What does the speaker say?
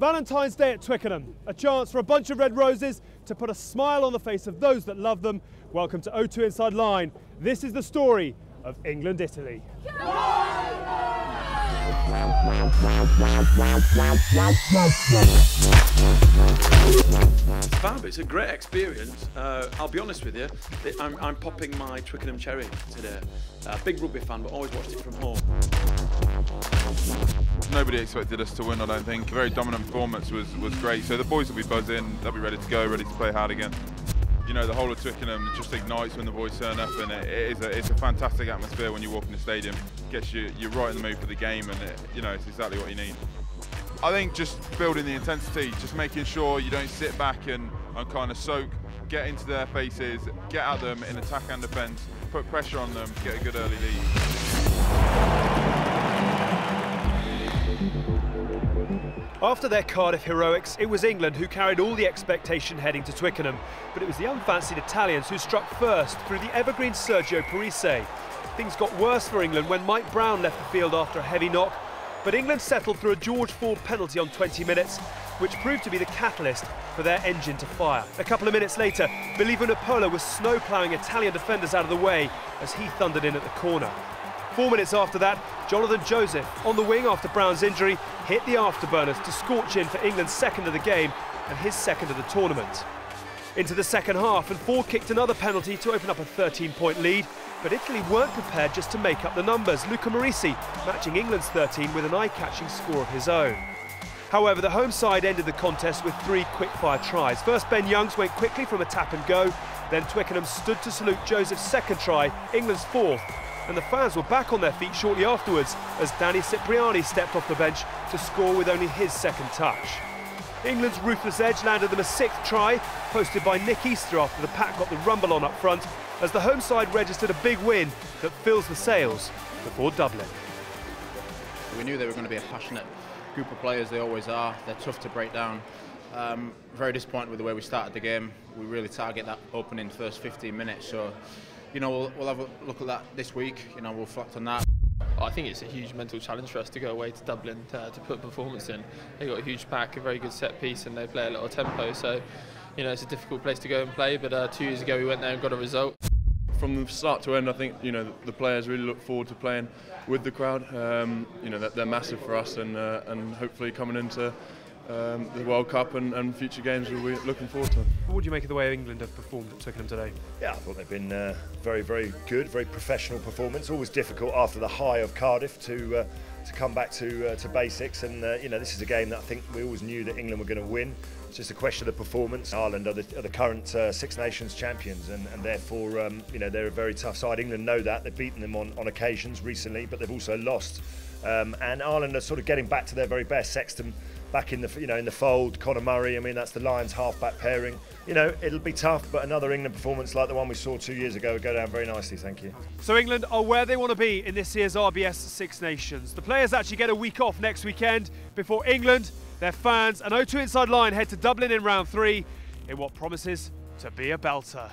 Valentine's Day at Twickenham, a chance for a bunch of red roses to put a smile on the face of those that love them. Welcome to O2 Inside Line. This is the story of England-Italy. It's fab, it's a great experience. I'll be honest with you, I'm popping my Twickenham cherry today. Big rugby fan, but always watched it from home. Nobody expected us to win, I don't think. A very dominant performance was great, so the boys will be buzzing, they'll be ready to go, ready to play hard again. You know, the whole of Twickenham just ignites when the boys turn up, and it's a fantastic atmosphere when you walk in the stadium. Gets you're right in the mood for the game, and it's exactly what you need. I think just building the intensity, just making sure you don't sit back and kind of soak, get into their faces, get at them in attack and defence, put pressure on them, get a good early lead. After their Cardiff heroics, it was England who carried all the expectation heading to Twickenham, but it was the unfancied Italians who struck first through the evergreen Sergio Parise. Things got worse for England when Mike Brown left the field after a heavy knock, but England settled through a George Ford penalty on 20 minutes, which proved to be the catalyst for their engine to fire. A couple of minutes later, Believo Napola was snow-ploughing Italian defenders out of the way as he thundered in at the corner. 4 minutes after that, Jonathan Joseph, on the wing after Brown's injury, hit the afterburners to scorch in for England's second of the game and his second of the tournament. Into the second half, and Ford kicked another penalty to open up a 13-point lead, but Italy weren't prepared just to make up the numbers. Luca Marisi matching England's 13 with an eye-catching score of his own. However, the home side ended the contest with 3 quick-fire tries. First, Ben Youngs went quickly from a tap and go, then Twickenham stood to salute Joseph's second try, England's 4th, and the fans were back on their feet shortly afterwards as Danny Cipriani stepped off the bench to score with only his second touch. England's ruthless edge landed them a 6th try, posted by Nick Easter after the pack got the rumble on up front, as the home side registered a big win that fills the sails before Dublin. We knew they were going to be a passionate group of players, they always are. They're tough to break down. Very disappointed with the way we started the game. We really target that opening first 15 minutes, so we'll have a look at that this week. We'll reflect on that. I think it's a huge mental challenge for us to go away to Dublin to put a performance in. They've got a huge pack, a very good set piece, and they play a lot of tempo, so it's a difficult place to go and play, but 2 years ago we went there and got a result. From the start to end, I think the players really look forward to playing with the crowd. They're massive for us, and hopefully coming into the World Cup and future games we're looking forward to. What do you make of the way England have performed at Twickenham today? Yeah, I thought they've been very, very good, very professional performance. Always difficult after the high of Cardiff to come back to basics, and this is a game that I think we always knew that England were going to win. It's just a question of the performance. Ireland are the current Six Nations champions, and therefore they're a very tough side. England know that. They've beaten them on occasions recently, but they've also lost. And Ireland are sort of getting back to their very best. Sexton back in the in the fold. Conor Murray. I mean, that's the Lions half-back pairing. It'll be tough, but another England performance like the one we saw 2 years ago would go down very nicely. Thank you. So England are where they want to be in this year's RBS Six Nations. The players actually get a week off next weekend before England, their fans, and O2 Inside Line head to Dublin in round 3 in what promises to be a belter.